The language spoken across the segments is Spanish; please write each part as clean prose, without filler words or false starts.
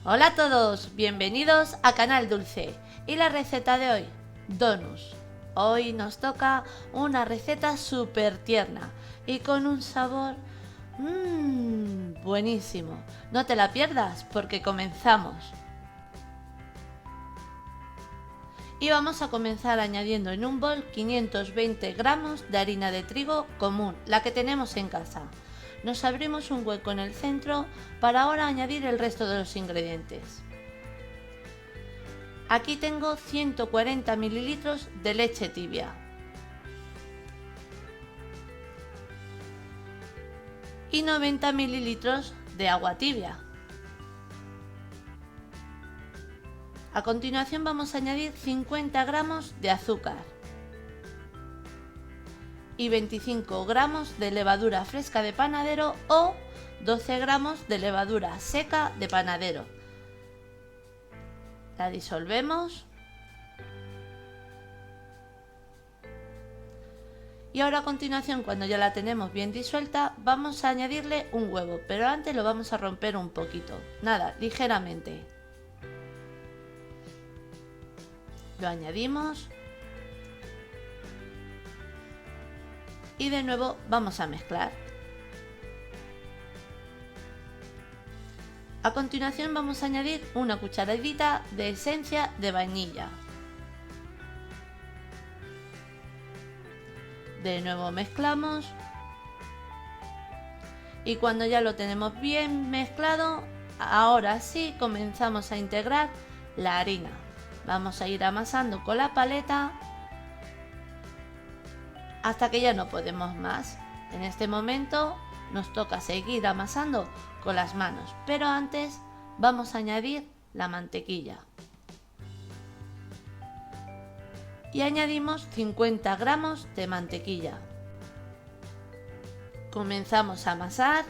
Hola a todos, bienvenidos a Canal Dulce. Y la receta de hoy, donuts. Hoy nos toca una receta súper tierna y con un sabor buenísimo. No te la pierdas porque comenzamos. Y vamos a comenzar añadiendo en un bol 520 gramos de harina de trigo común, la que tenemos en casa. Nos abrimos un hueco en el centro para ahora añadir el resto de los ingredientes. Aquí tengo 140 mililitros de leche tibia y 90 mililitros de agua tibia. A continuación vamos a añadir 50 gramos de azúcar y 25 gramos de levadura fresca de panadero o 12 gramos de levadura seca de panadero. La disolvemos y ahora a continuación, cuando ya la tenemos bien disuelta, vamos a añadirle un huevo, pero antes lo vamos a romper un poquito, nada, ligeramente. Lo añadimos y de nuevo vamos a mezclar. A continuación vamos a añadir una cucharadita de esencia de vainilla. De nuevo mezclamos y cuando ya lo tenemos bien mezclado, ahora sí comenzamos a integrar la harina. Vamos a ir amasando con la paleta hasta que ya no podemos más. En este momento nos toca seguir amasando con las manos, pero antes vamos a añadir la mantequilla. Y añadimos 50 gramos de mantequilla. Comenzamos a amasar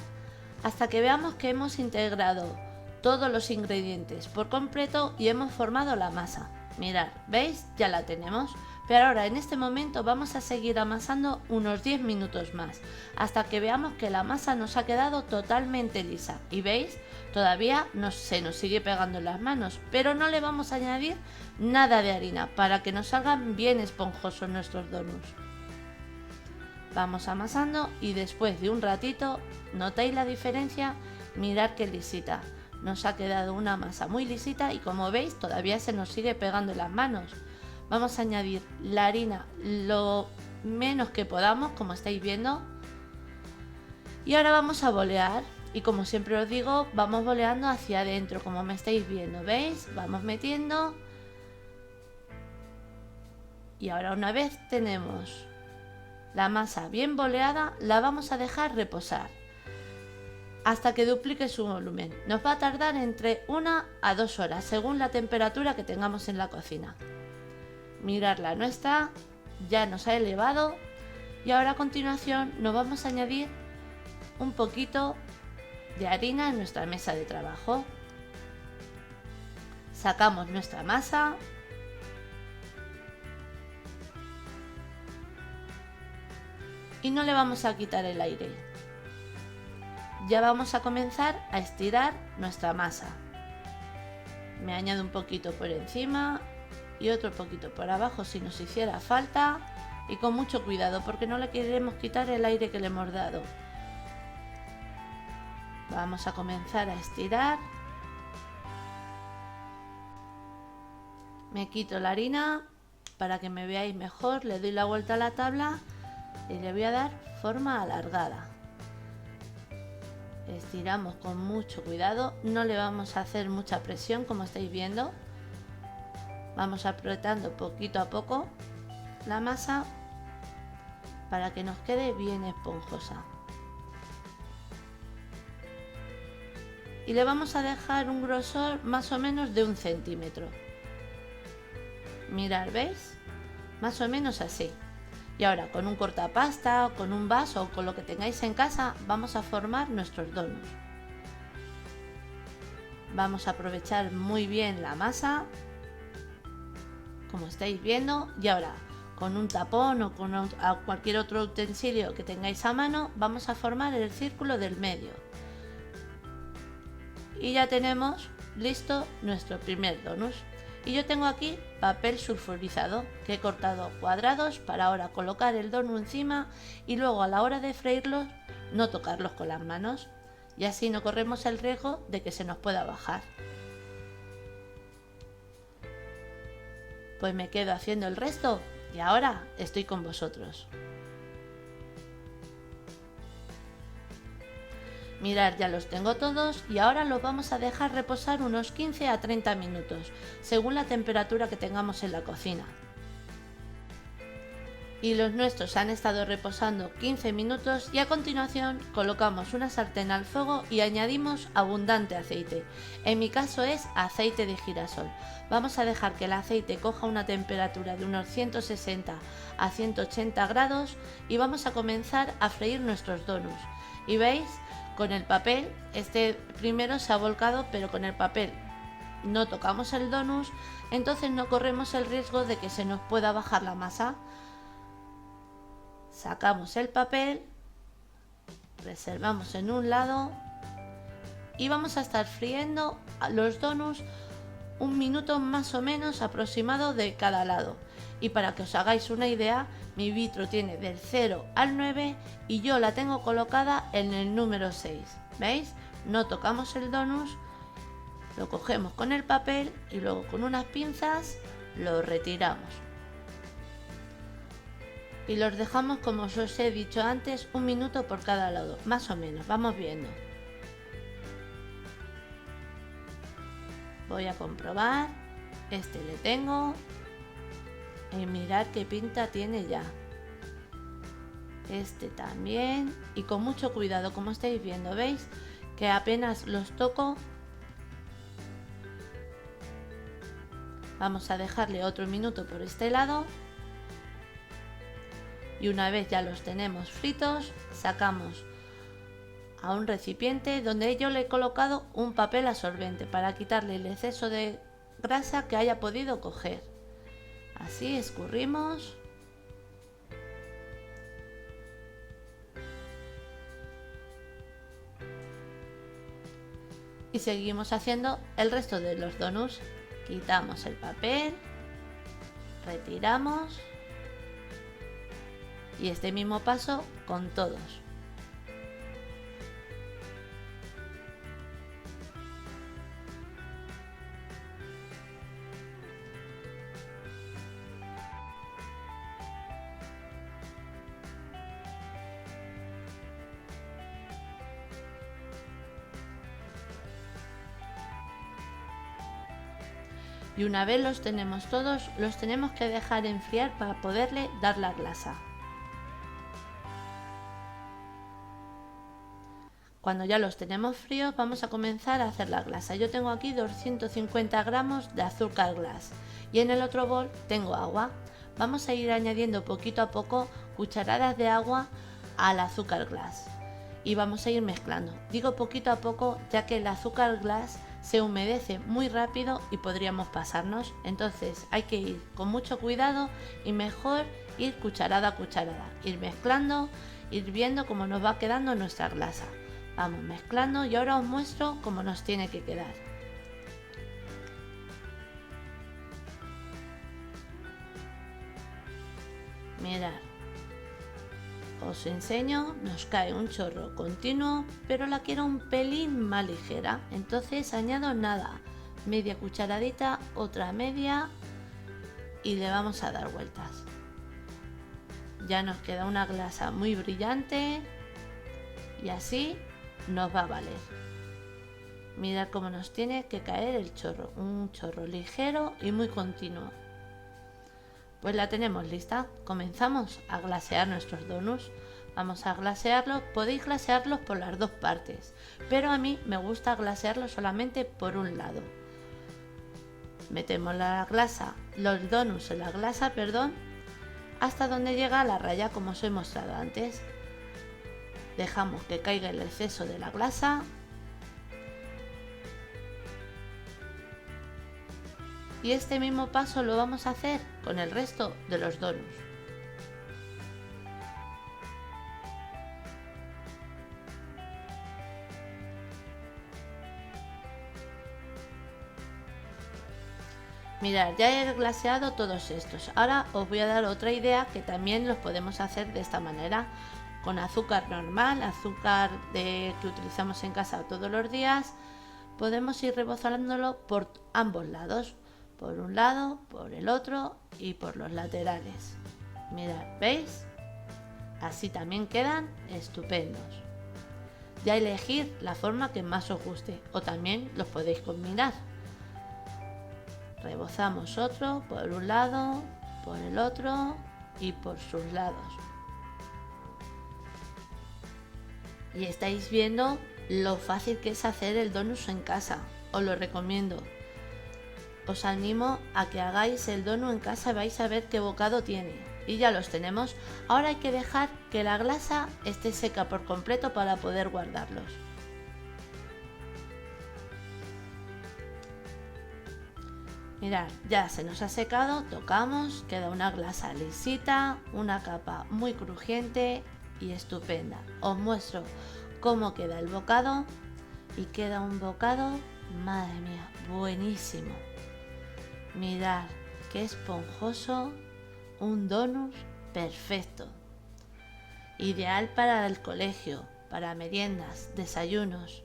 hasta que veamos que hemos integrado todos los ingredientes por completo y hemos formado la masa. Mirad, ¿veis? Ya la tenemos. Pero ahora en este momento vamos a seguir amasando unos 10 minutos más, hasta que veamos que la masa nos ha quedado totalmente lisa. Y veis, todavía se nos sigue pegando en las manos, pero no le vamos a añadir nada de harina para que nos salgan bien esponjosos nuestros donuts. Vamos amasando y después de un ratito, ¿notáis la diferencia? Mirad qué lisita. Nos ha quedado una masa muy lisita y como veis todavía se nos sigue pegando en las manos. Vamos a añadir la harina lo menos que podamos, como estáis viendo. Y ahora vamos a bolear. Y como siempre os digo, vamos boleando hacia adentro, como me estáis viendo. ¿Veis? Vamos metiendo. Y ahora una vez tenemos la masa bien boleada, la vamos a dejar reposar hasta que duplique su volumen. Nos va a tardar entre 1 a 2 horas, según la temperatura que tengamos en la cocina. Mirad, la nuestra ya nos ha elevado y ahora a continuación nos vamos a añadir un poquito de harina en nuestra mesa de trabajo. Sacamos nuestra masa y no le vamos a quitar el aire. Ya vamos a comenzar a estirar nuestra masa. Me añado un poquito por encima y otro poquito por abajo si nos hiciera falta, y con mucho cuidado porque no le queremos quitar el aire que le hemos dado. Vamos a comenzar a estirar. Me quito la harina para que me veáis mejor, le doy la vuelta a la tabla y le voy a dar forma alargada. Estiramos con mucho cuidado, no le vamos a hacer mucha presión como estáis viendo. Vamos apretando poquito a poco la masa para que nos quede bien esponjosa. Y le vamos a dejar un grosor más o menos de 1 centímetro. Mirad, ¿veis? Más o menos así. Y ahora con un cortapasta o con un vaso o con lo que tengáis en casa vamos a formar nuestros donuts. Vamos a aprovechar muy bien la masa, como estáis viendo, y ahora con un tapón o con cualquier otro utensilio que tengáis a mano vamos a formar el círculo del medio. Y ya tenemos listo nuestro primer donut. Y yo tengo aquí papel sulfurizado que he cortado cuadrados para ahora colocar el donut encima y luego a la hora de freírlos no tocarlos con las manos y así no corremos el riesgo de que se nos pueda bajar. Pues me quedo haciendo el resto y ahora estoy con vosotros. Mirad, ya los tengo todos y ahora los vamos a dejar reposar unos 15 a 30 minutos, según la temperatura que tengamos en la cocina. Y los nuestros han estado reposando 15 minutos y a continuación colocamos una sartén al fuego y añadimos abundante aceite. En mi caso es aceite de girasol. Vamos a dejar que el aceite coja una temperatura de unos 160 a 180 grados y vamos a comenzar a freír nuestros donuts. Y veis, con el papel, este primero se ha volcado, pero con el papel no tocamos el donut, entonces no corremos el riesgo de que se nos pueda bajar la masa. Sacamos el papel, reservamos en un lado y vamos a estar friendo los donuts un minuto más o menos aproximado de cada lado. Y para que os hagáis una idea, mi vitro tiene del 0 al 9 y yo la tengo colocada en el número 6. ¿Veis? No tocamos el donut, lo cogemos con el papel y luego con unas pinzas lo retiramos. Y los dejamos, como os he dicho antes, un minuto por cada lado, más o menos, vamos viendo. Voy a comprobar, este le tengo y mirad qué pinta tiene ya. Este también y con mucho cuidado, como estáis viendo, ¿veis? Que apenas los toco. Vamos a dejarle otro minuto por este lado. Y una vez ya los tenemos fritos, sacamos a un recipiente donde yo le he colocado un papel absorbente para quitarle el exceso de grasa que haya podido coger. Así escurrimos. Y seguimos haciendo el resto de los donuts. Quitamos el papel, retiramos. Y este mismo paso con todos. Y una vez los tenemos todos, los tenemos que dejar enfriar para poderle dar la grasa. Cuando ya los tenemos fríos vamos a comenzar a hacer la glasa. Yo tengo aquí 250 gramos de azúcar glass y en el otro bol tengo agua. Vamos a ir añadiendo poquito a poco cucharadas de agua al azúcar glass y vamos a ir mezclando. Digo poquito a poco ya que el azúcar glass se humedece muy rápido y podríamos pasarnos. Entonces hay que ir con mucho cuidado y mejor ir cucharada a cucharada, ir mezclando, ir viendo cómo nos va quedando nuestra glasa. Vamos mezclando y ahora os muestro cómo nos tiene que quedar. Mirad, os enseño, nos cae un chorro continuo, pero la quiero un pelín más ligera, entonces añado nada, media cucharadita, otra media y le vamos a dar vueltas. Ya nos queda una glasa muy brillante y así nos va a valer. Mirad cómo nos tiene que caer el chorro, un chorro ligero y muy continuo. Pues la tenemos lista, comenzamos a glasear nuestros donuts. Vamos a glasearlos, podéis glasearlos por las dos partes, pero a mí me gusta glasearlos solamente por un lado. Metemos los donuts en la glasa, hasta donde llega la raya como os he mostrado antes. Dejamos que caiga el exceso de la glasa y este mismo paso lo vamos a hacer con el resto de los donuts. Mirad, ya he glaseado todos estos. Ahora os voy a dar otra idea que también los podemos hacer de esta manera. Con azúcar normal, azúcar que utilizamos en casa todos los días, podemos ir rebozándolo por ambos lados. Por un lado, por el otro y por los laterales. Mirad, ¿veis? Así también quedan estupendos. Ya elegir la forma que más os guste o también los podéis combinar. Rebozamos otro por un lado, por el otro y por sus lados. Y estáis viendo lo fácil que es hacer el donut en casa. Os lo recomiendo. Os animo a que hagáis el donut en casa y vais a ver qué bocado tiene. Y ya los tenemos. Ahora hay que dejar que la grasa esté seca por completo para poder guardarlos. Mirad, ya se nos ha secado, tocamos, queda una grasa lisita, una capa muy crujiente y estupenda. Os muestro cómo queda el bocado y queda un bocado, madre mía, buenísimo. Mirad, qué esponjoso, un donut perfecto. Ideal para el colegio, para meriendas, desayunos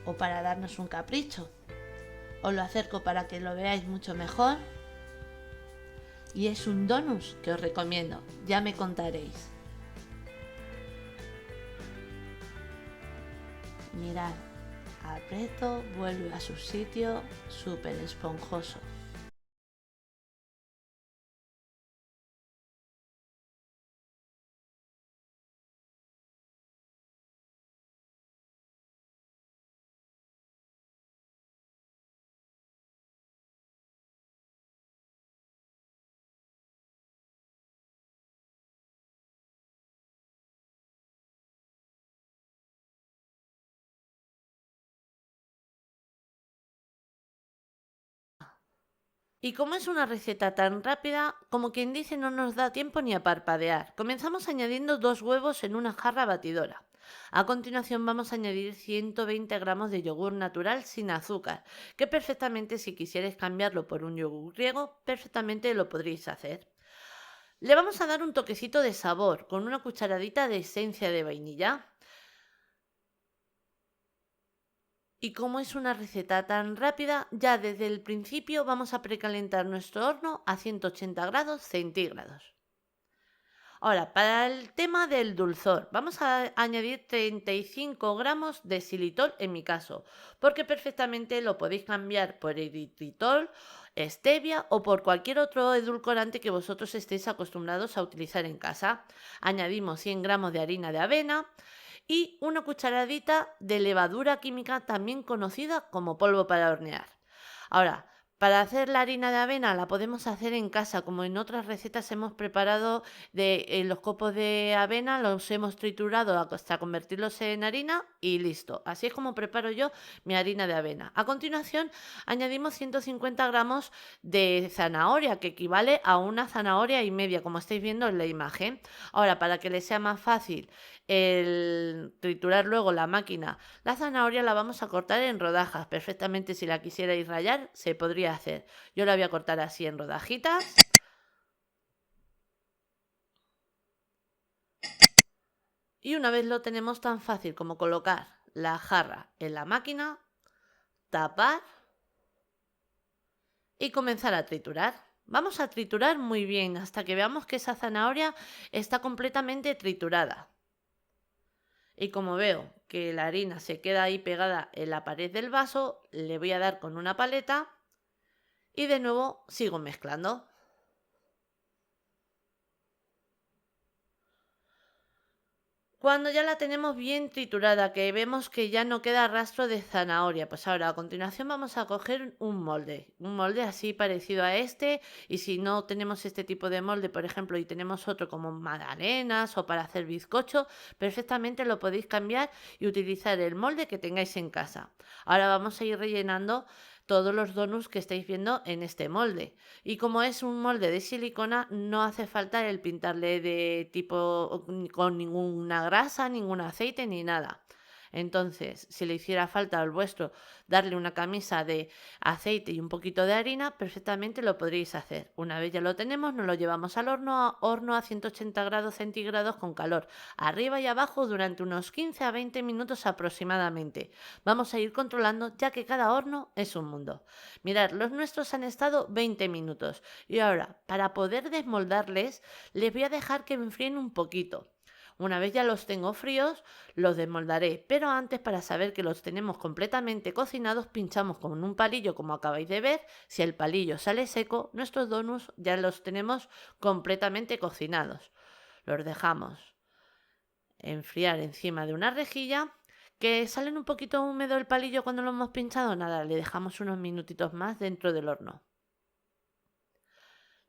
o para darnos un capricho. Os lo acerco para que lo veáis mucho mejor. Y es un donut que os recomiendo, ya me contaréis. Mirad, aprieto, vuelve a su sitio, súper esponjoso. Y como es una receta tan rápida, como quien dice no nos da tiempo ni a parpadear. Comenzamos añadiendo 2 huevos en una jarra batidora. A continuación vamos a añadir 120 gramos de yogur natural sin azúcar, que perfectamente si quisierais cambiarlo por un yogur griego, perfectamente lo podréis hacer. Le vamos a dar un toquecito de sabor con una cucharadita de esencia de vainilla. Y como es una receta tan rápida, ya desde el principio vamos a precalentar nuestro horno a 180 grados centígrados. Ahora, para el tema del dulzor, vamos a añadir 35 gramos de xilitol en mi caso, porque perfectamente lo podéis cambiar por eritritol, stevia o por cualquier otro edulcorante que vosotros estéis acostumbrados a utilizar en casa. Añadimos 100 gramos de harina de avena y una cucharadita de levadura química también conocida como polvo para hornear. Ahora, para hacer la harina de avena la podemos hacer en casa, como en otras recetas hemos preparado los copos de avena, los hemos triturado hasta convertirlos en harina y listo. Así es como preparo yo mi harina de avena. A continuación añadimos 150 gramos de zanahoria, que equivale a una zanahoria y media, como estáis viendo en la imagen. Ahora, para que les sea más fácil el triturar luego la máquina, la zanahoria la vamos a cortar en rodajas. Perfectamente, si la quisierais rallar, se podría hacer. Yo la voy a cortar así en rodajitas. Y una vez lo tenemos tan fácil como colocar la jarra en la máquina, tapar y comenzar a triturar. Vamos a triturar muy bien hasta que veamos que esa zanahoria está completamente triturada. Y como veo que la harina se queda ahí pegada en la pared del vaso, le voy a dar con una paleta y de nuevo sigo mezclando. Cuando ya la tenemos bien triturada, que vemos que ya no queda rastro de zanahoria, pues ahora a continuación vamos a coger un molde así parecido a este, y si no tenemos este tipo de molde, por ejemplo, y tenemos otro como magdalenas o para hacer bizcocho, perfectamente lo podéis cambiar y utilizar el molde que tengáis en casa. Ahora vamos a ir rellenando todos los donuts que estáis viendo en este molde. Y como es un molde de silicona, no hace falta el pintarle de tipo con ninguna grasa, ningún aceite ni nada. Entonces, si le hiciera falta al vuestro darle una camisa de aceite y un poquito de harina, perfectamente lo podréis hacer. Una vez ya lo tenemos, nos lo llevamos al horno a 180 grados centígrados con calor, arriba y abajo durante unos 15 a 20 minutos aproximadamente. Vamos a ir controlando ya que cada horno es un mundo. Mirad, los nuestros han estado 20 minutos y ahora, para poder desmoldarles, les voy a dejar que enfríen un poquito. Una vez ya los tengo fríos, los desmoldaré, pero antes, para saber que los tenemos completamente cocinados, pinchamos con un palillo como acabáis de ver. Si el palillo sale seco, nuestros donuts ya los tenemos completamente cocinados. Los dejamos enfriar encima de una rejilla. ¿Que salen un poquito húmedo el palillo cuando lo hemos pinchado? Nada, le dejamos unos minutitos más dentro del horno.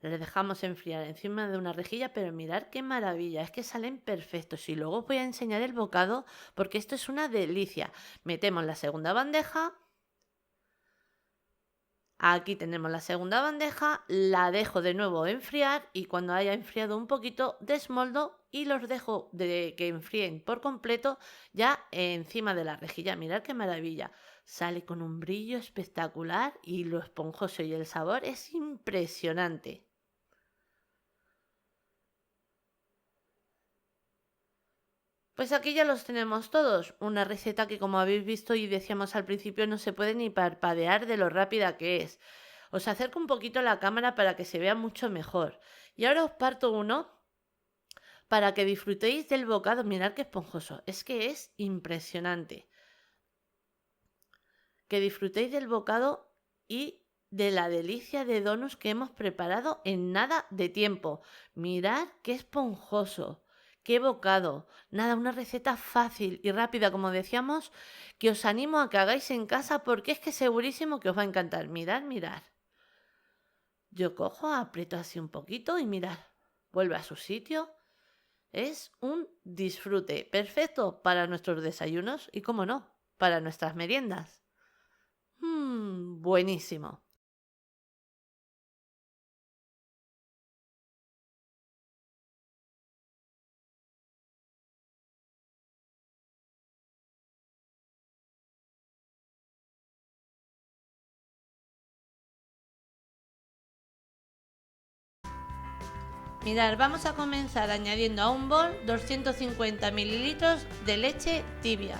Le dejamos enfriar encima de una rejilla, pero mirad qué maravilla, es que salen perfectos. Y luego os voy a enseñar el bocado porque esto es una delicia. Metemos la segunda bandeja. Aquí tenemos la segunda bandeja, la dejo de nuevo enfriar y cuando haya enfriado un poquito desmoldo y los dejo de que enfríen por completo ya encima de la rejilla. Mirad qué maravilla, sale con un brillo espectacular y lo esponjoso y el sabor es impresionante. Pues aquí ya los tenemos todos, una receta que, como habéis visto y decíamos al principio, no se puede ni parpadear de lo rápida que es. Os acerco un poquito la cámara para que se vea mucho mejor. Y ahora os parto uno para que disfrutéis del bocado. Mirad qué esponjoso, es que es impresionante. Que disfrutéis del bocado y de la delicia de donuts que hemos preparado en nada de tiempo. Mirad qué esponjoso. ¡Qué bocado! Nada, una receta fácil y rápida, como decíamos, que os animo a que hagáis en casa porque es que segurísimo que os va a encantar. Mirad, mirad. Yo cojo, aprieto así un poquito y mirad, vuelve a su sitio. Es un disfrute perfecto para nuestros desayunos y, como no, para nuestras meriendas. Buenísimo. Mirad, vamos a comenzar añadiendo a un bol 250 mililitros de leche tibia.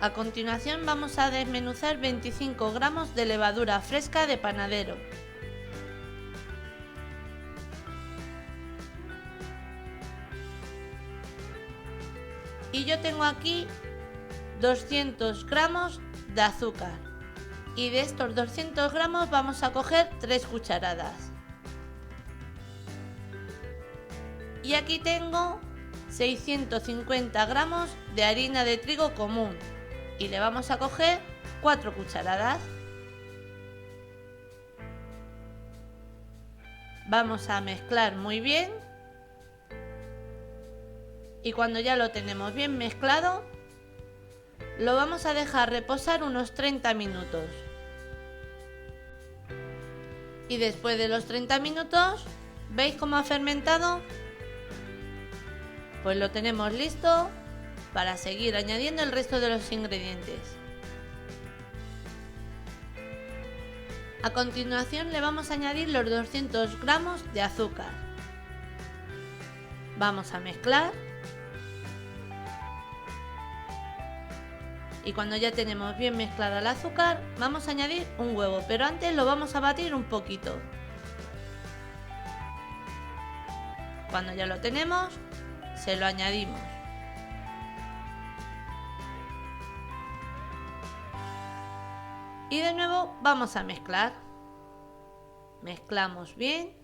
A continuación vamos a desmenuzar 25 gramos de levadura fresca de panadero. Y yo tengo aquí 200 gramos de azúcar. Y de estos 200 gramos vamos a coger 3 cucharadas. Y aquí tengo 650 gramos de harina de trigo común y le vamos a coger 4 cucharadas. Vamos a mezclar muy bien y cuando ya lo tenemos bien mezclado lo vamos a dejar reposar unos 30 minutos. Y después de los 30 minutos, ¿veis cómo ha fermentado? Pues lo tenemos listo para seguir añadiendo el resto de los ingredientes. A continuación le vamos a añadir los 200 gramos de azúcar. Vamos a mezclar. Y cuando ya tenemos bien mezclado el azúcar, vamos a añadir un huevo, pero antes lo vamos a batir un poquito. Cuando ya lo tenemos, se lo añadimos. Y de nuevo vamos a mezclar. Mezclamos bien.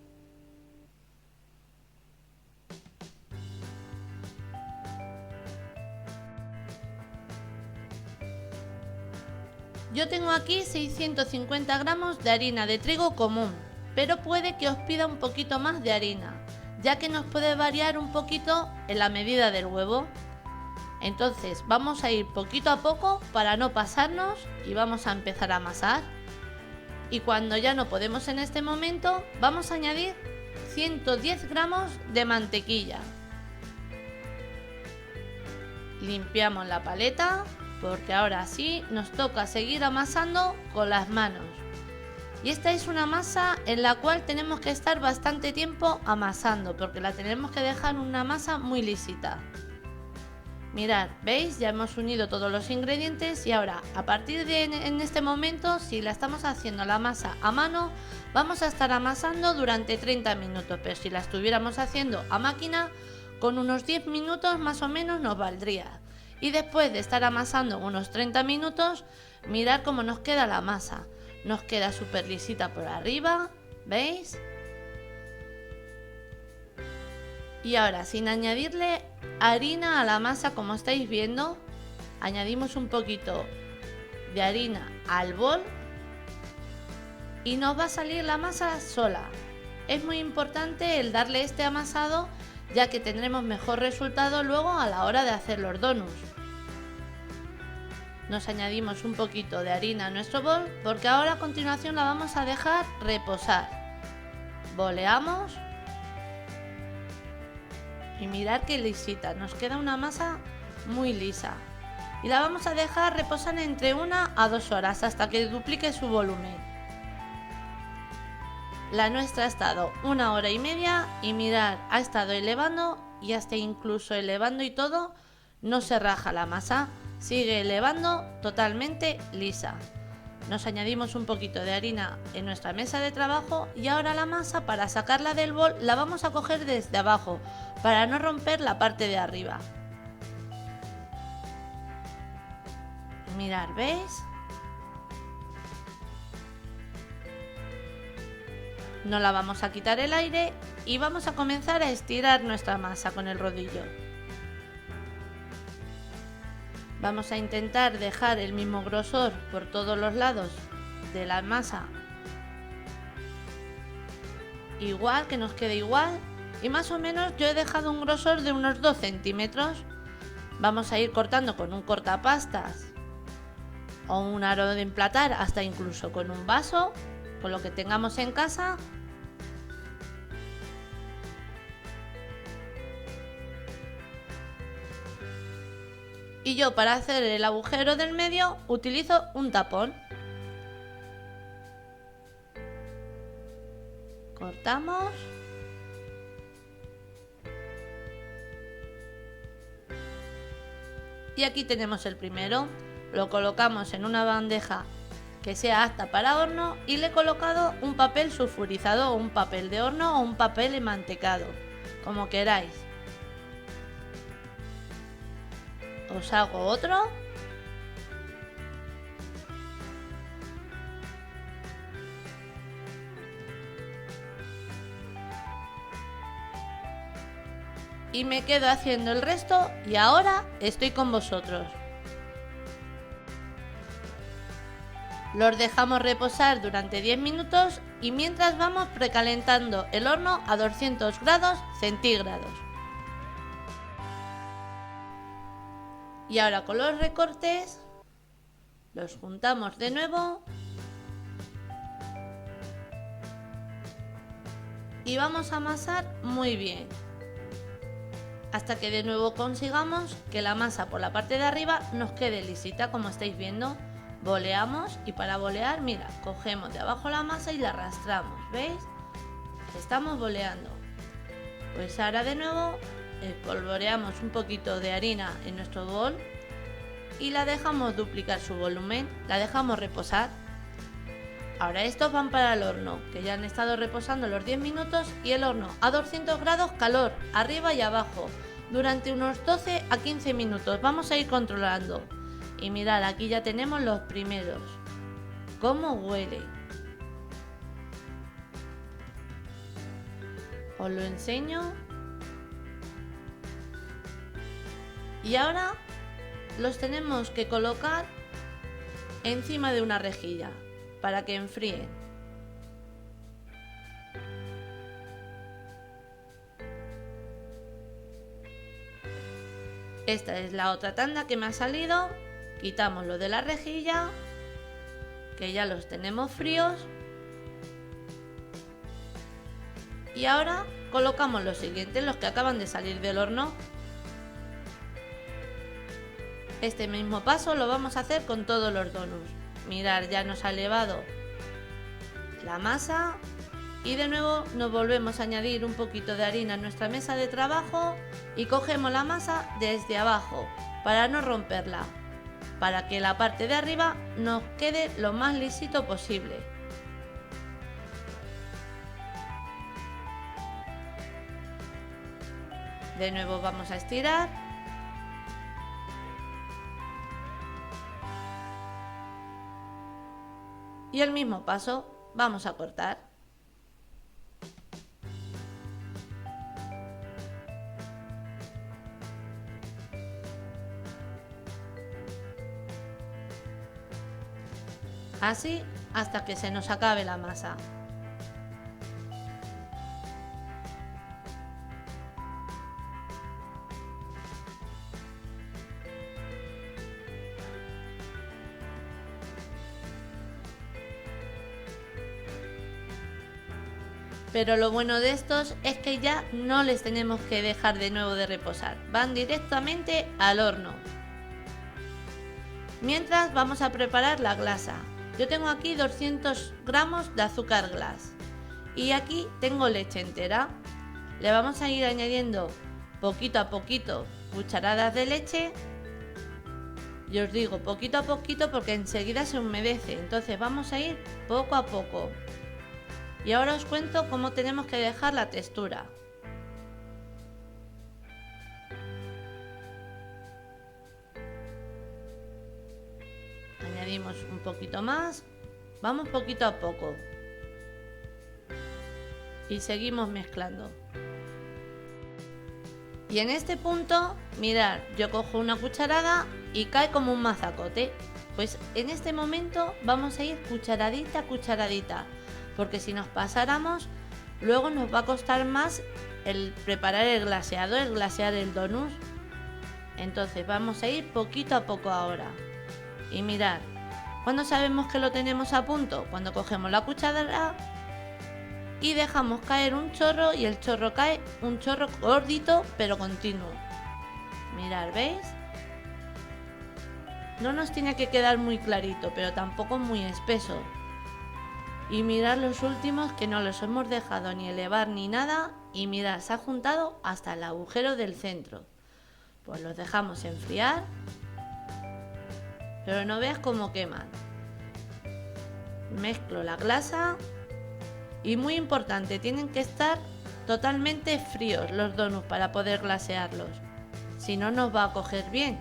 Yo tengo aquí 650 gramos de harina de trigo común, pero puede que os pida un poquito más de harina, ya que nos puede variar un poquito en la medida del huevo. Entonces vamos a ir poquito a poco para no pasarnos y vamos a empezar a amasar. Y cuando ya no podemos en este momento, vamos a añadir 110 gramos de mantequilla. Limpiamos la paleta porque ahora sí nos toca seguir amasando con las manos. Y esta es una masa en la cual tenemos que estar bastante tiempo amasando porque la tenemos que dejar una masa muy lisita. Mirad, ¿veis? Ya hemos unido todos los ingredientes y ahora a partir de en este momento, si la estamos haciendo la masa a mano, vamos a estar amasando durante 30 minutos, pero si la estuviéramos haciendo a máquina, con unos 10 minutos más o menos nos valdría. Y después de estar amasando unos 30 minutos, mirad cómo nos queda la masa. Nos queda súper lisita por arriba, ¿veis? Y ahora, sin añadirle harina a la masa, como estáis viendo, añadimos un poquito de harina al bol y nos va a salir la masa sola. Es muy importante el darle este amasado, ya que tendremos mejor resultado luego a la hora de hacer los donuts. Nos añadimos un poquito de harina a nuestro bol porque ahora a continuación la vamos a dejar reposar. Boleamos y mirad qué lisita, nos queda una masa muy lisa. Y la vamos a dejar reposar entre 1 a 2 horas hasta que duplique su volumen. La nuestra ha estado 1 hora y media y mirad, ha estado elevando y hasta incluso elevando y todo, no se raja la masa. Sigue elevando totalmente lisa. Nos añadimos un poquito de harina en nuestra mesa de trabajo y ahora la masa, para sacarla del bol, la vamos a coger desde abajo para no romper la parte de arriba. Mirad, ¿veis? No la vamos a quitar el aire y vamos a comenzar a estirar nuestra masa con el rodillo. Vamos a intentar dejar el mismo grosor por todos los lados de la masa. Igual, que nos quede igual. Y más o menos yo he dejado un grosor de unos 2 centímetros. Vamos a ir cortando con un cortapastas o un aro de emplatar, hasta incluso con un vaso, con lo que tengamos en casa. Y yo, para hacer el agujero del medio, utilizo un tapón. Cortamos. Y aquí tenemos el primero. Lo colocamos en una bandeja que sea apta para horno y le he colocado un papel sulfurizado o un papel de horno o un papel enmantecado, como queráis. Os hago otro. Y me quedo haciendo el resto y ahora estoy con vosotros. Los dejamos reposar durante 10 minutos y mientras vamos precalentando el horno a 200 grados centígrados. Y ahora con los recortes los juntamos de nuevo y vamos a amasar muy bien hasta que de nuevo consigamos que la masa por la parte de arriba nos quede lisita, como estáis viendo. Boleamos y para bolear, mira, cogemos de abajo la masa y la arrastramos, ¿veis? Estamos boleando. Pues ahora de nuevo espolvoreamos un poquito de harina en nuestro bol y la dejamos duplicar su volumen, la dejamos reposar. Ahora estos van para el horno, que ya han estado reposando los 10 minutos y el horno a 200 grados calor, arriba y abajo, durante unos 12 a 15 minutos. Vamos a ir controlando. Y mirad, aquí ya tenemos los primeros. ¿Cómo huele? Os lo enseño. Y ahora los tenemos que colocar encima de una rejilla para que enfríen. Esta es la otra tanda que me ha salido. Quitamos lo de la rejilla, que ya los tenemos fríos. Y ahora colocamos los siguientes, los que acaban de salir del horno. Este mismo paso lo vamos a hacer con todos los donuts. Mirad, ya nos ha elevado la masa y de nuevo nos volvemos a añadir un poquito de harina a nuestra mesa de trabajo y cogemos la masa desde abajo para no romperla, para que la parte de arriba nos quede lo más lisito posible. De nuevo vamos a estirar y el mismo paso vamos a cortar. Así hasta que se nos acabe la masa. Pero lo bueno de estos es que ya no les tenemos que dejar de nuevo de reposar, van directamente al horno. Mientras vamos a preparar la glasa. Yo tengo aquí 200 gramos de azúcar glass y aquí tengo leche entera. Le vamos a ir añadiendo poquito a poquito cucharadas de leche. Y os digo poquito a poquito porque enseguida se humedece, entonces vamos a ir poco a poco. Y ahora os cuento cómo tenemos que dejar la textura. Añadimos un poquito más, vamos poquito a poco. Y seguimos mezclando. Y en este punto, mirad, yo cojo una cucharada y cae como un mazacote. Pues en este momento vamos a ir cucharadita a cucharadita. Porque si nos pasáramos, luego nos va a costar más el preparar el glasear el donut. Entonces vamos a ir poquito a poco ahora. Y mirad, ¿cuándo sabemos que lo tenemos a punto? Cuando cogemos la cuchara y dejamos caer un chorro y el chorro cae un chorro gordito pero continuo. Mirad, ¿veis? No nos tiene que quedar muy clarito, pero tampoco muy espeso. Y mirad los últimos que no los hemos dejado ni elevar ni nada y mirad, se ha juntado hasta el agujero del centro. Pues los dejamos enfriar, pero no veas cómo queman. Mezclo la glasa y muy importante, tienen que estar totalmente fríos los donuts para poder glasearlos, si no nos va a coger bien.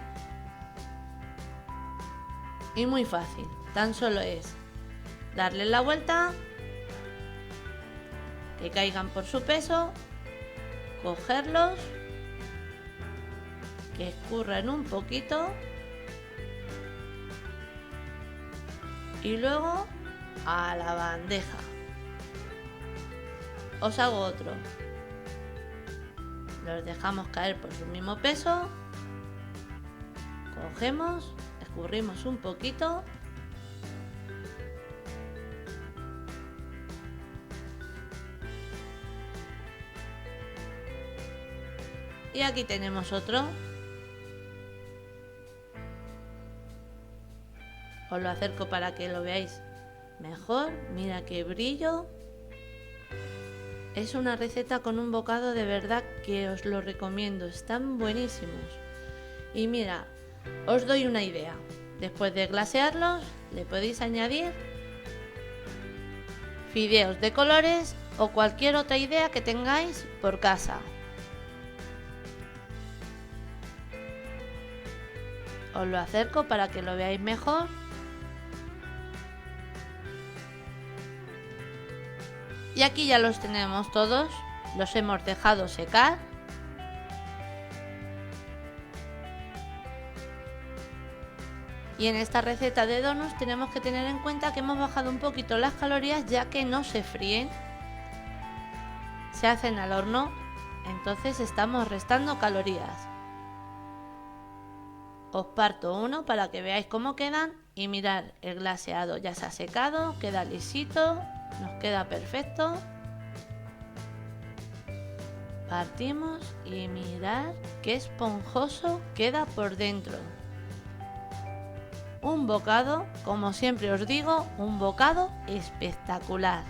Y muy fácil, tan solo es darle la vuelta, que caigan por su peso, cogerlos, que escurran un poquito y luego a la bandeja. Os hago otro. Los dejamos caer por su mismo peso, cogemos, escurrimos un poquito y aquí tenemos otro. Os lo acerco para que lo veáis mejor. Mira qué brillo. Es una receta con un bocado de verdad que os lo recomiendo. Están buenísimos. Y mira, os doy una idea. Después de glasearlos, le podéis añadir fideos de colores o cualquier otra idea que tengáis por casa. Os lo acerco para que lo veáis mejor. Y aquí ya los tenemos todos, los hemos dejado secar. Y en esta receta de donuts tenemos que tener en cuenta que hemos bajado un poquito las calorías ya que no se fríen, se hacen al horno, entonces estamos restando calorías. Os parto uno para que veáis cómo quedan y mirad, el glaseado ya se ha secado, queda lisito, nos queda perfecto. Partimos y mirad qué esponjoso queda por dentro. un bocado, como siempre os digo, un bocado espectacular.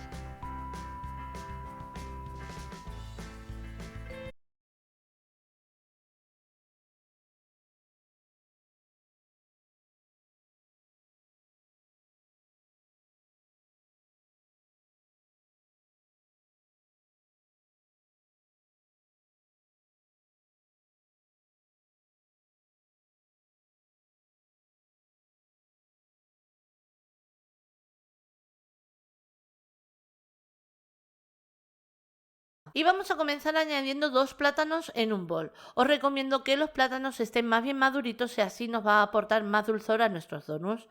Y vamos a comenzar añadiendo 2 plátanos en un bol. Os recomiendo que los plátanos estén más bien maduritos y así nos va a aportar más dulzor a nuestros donuts.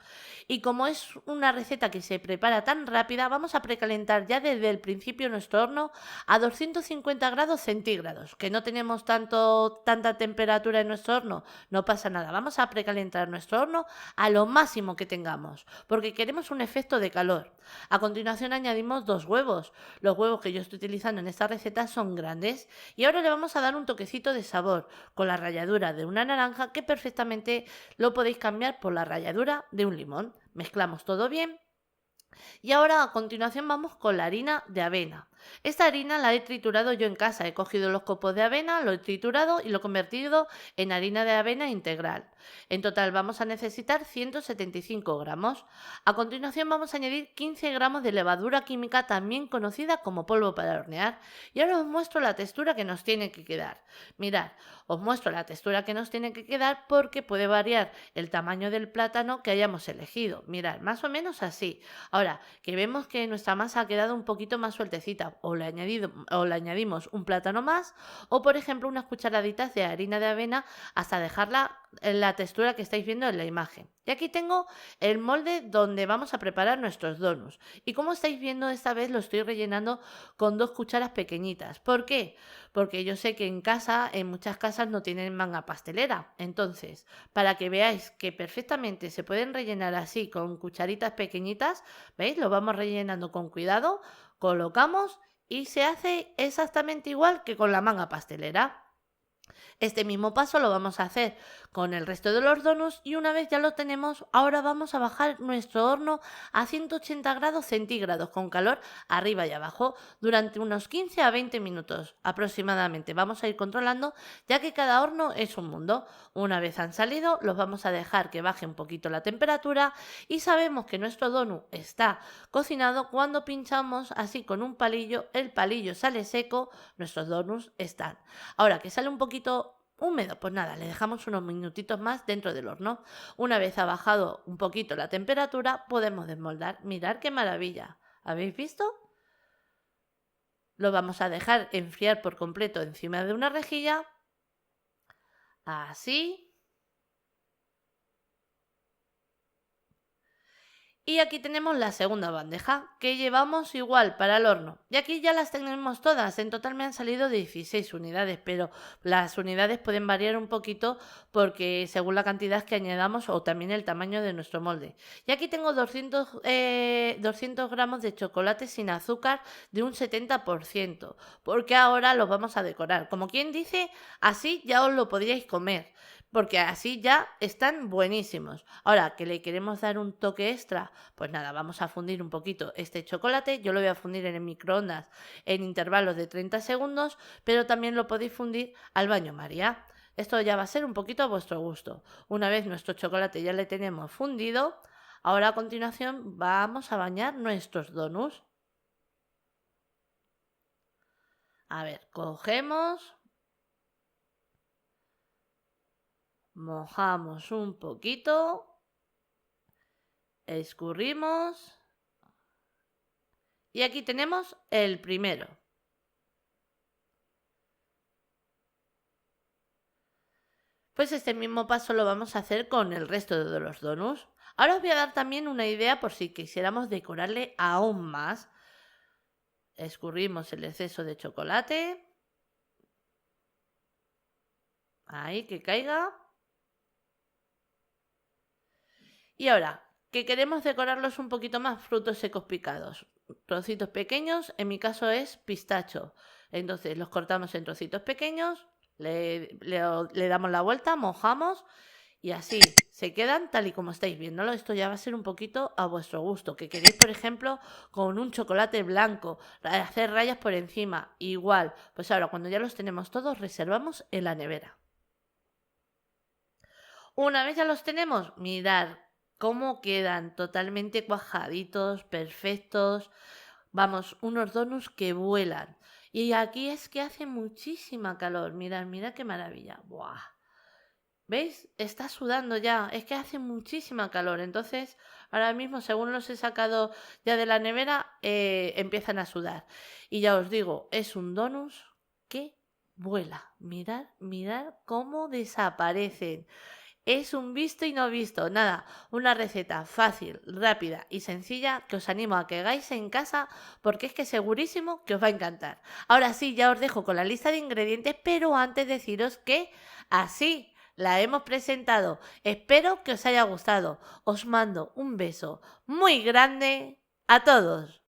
Y como es una receta que se prepara tan rápida, vamos a precalentar ya desde el principio nuestro horno a 250 grados centígrados. Que no tenemos tanta temperatura en nuestro horno, no pasa nada. Vamos a precalentar nuestro horno a lo máximo que tengamos, porque queremos un efecto de calor. A continuación añadimos 2 huevos. Los huevos que yo estoy utilizando en esta receta son grandes y ahora le vamos a dar un toquecito de sabor con la ralladura de una naranja, que perfectamente lo podéis cambiar por la ralladura de un limón. Mezclamos todo bien. Y ahora a continuación vamos con la harina de avena. Esta harina la he triturado yo en casa. He cogido los copos de avena, lo he triturado y lo he convertido en harina de avena integral. En total vamos a necesitar 175 gramos. A continuación vamos a añadir 15 gramos de levadura química, también conocida como polvo para hornear. Y ahora os muestro la textura que nos tiene que quedar. Mirad, os muestro la textura que nos tiene que quedar porque puede variar el tamaño del plátano que hayamos elegido. Mirad, más o menos así. Ahora, que vemos que nuestra masa ha quedado un poquito más sueltecita, o le añadimos un plátano más, o por ejemplo unas cucharaditas de harina de avena hasta dejarla en la textura que estáis viendo en la imagen. Y aquí tengo el molde donde vamos a preparar nuestros donuts. Y como estáis viendo, esta vez lo estoy rellenando con 2 cucharas pequeñitas. ¿Por qué? Porque yo sé que en muchas casas no tienen manga pastelera. Entonces, para que veáis que perfectamente se pueden rellenar así con cucharitas pequeñitas, ¿veis? Lo vamos rellenando con cuidado, colocamos y se hace exactamente igual que con la manga pastelera. Este mismo paso lo vamos a hacer con el resto de los donuts y una vez ya lo tenemos, ahora vamos a bajar nuestro horno a 180 grados centígrados con calor arriba y abajo durante unos 15 a 20 minutos aproximadamente. Vamos a ir controlando ya que cada horno es un mundo. Una vez han salido, los vamos a dejar que baje un poquito la temperatura y sabemos que nuestro donut está cocinado cuando pinchamos así con un palillo, el palillo sale seco, nuestros donuts están. Ahora que sale un poquito húmedo, pues nada, le dejamos unos minutitos más dentro del horno. Una vez ha bajado un poquito la temperatura, podemos desmoldar. Mirad qué maravilla. ¿Habéis visto? Lo vamos a dejar enfriar por completo encima de una rejilla. Así. Y aquí tenemos la segunda bandeja, que llevamos igual para el horno. Y aquí ya las tenemos todas. En total me han salido 16 unidades, pero las unidades pueden variar un poquito porque según la cantidad que añadamos o también el tamaño de nuestro molde. Y aquí tengo 200 gramos de chocolate sin azúcar de un 70%, porque ahora los vamos a decorar. Como quien dice, así ya os lo podríais comer, porque así ya están buenísimos. Ahora que le queremos dar un toque extra, pues nada, vamos a fundir un poquito este chocolate. Yo lo voy a fundir en el microondas en intervalos de 30 segundos, pero también lo podéis fundir al baño María. Esto ya va a ser un poquito a vuestro gusto. Una vez nuestro chocolate ya le tenemos fundido, ahora a continuación vamos a bañar nuestros donuts. A ver, cogemos, mojamos un poquito, escurrimos y aquí tenemos el primero. Pues este mismo paso lo vamos a hacer con el resto de los donuts. Ahora os voy a dar también una idea por si quisiéramos decorarle aún más. Escurrimos el exceso de chocolate. Ahí, que caiga. Y ahora, que queremos decorarlos un poquito más, frutos secos picados. Trocitos pequeños, en mi caso es pistacho. Entonces los cortamos en trocitos pequeños, le damos la vuelta, mojamos Y así se quedan tal y como estáis viéndolo. Esto ya va a ser un poquito a vuestro gusto. Que queréis, por ejemplo, con un chocolate blanco, hacer rayas por encima. Igual. Pues ahora, cuando ya los tenemos todos, reservamos en la nevera. Una vez ya los tenemos, mirad cómo quedan totalmente cuajaditos, perfectos. Vamos, unos donuts que vuelan. Y aquí es que hace muchísima calor. Mirad, mirad qué maravilla. ¡Buah! ¿Veis? Está sudando ya. Es que hace muchísima calor. Entonces, ahora mismo, según los he sacado ya de la nevera, empiezan a sudar. Y ya os digo, es un donut que vuela. Mirad, mirad cómo desaparecen. Es un visto y no visto. Nada, una receta fácil, rápida y sencilla que os animo a que hagáis en casa porque es que segurísimo que os va a encantar. Ahora sí, ya os dejo con la lista de ingredientes, pero antes deciros que así la hemos presentado. Espero que os haya gustado. Os mando un beso muy grande a todos.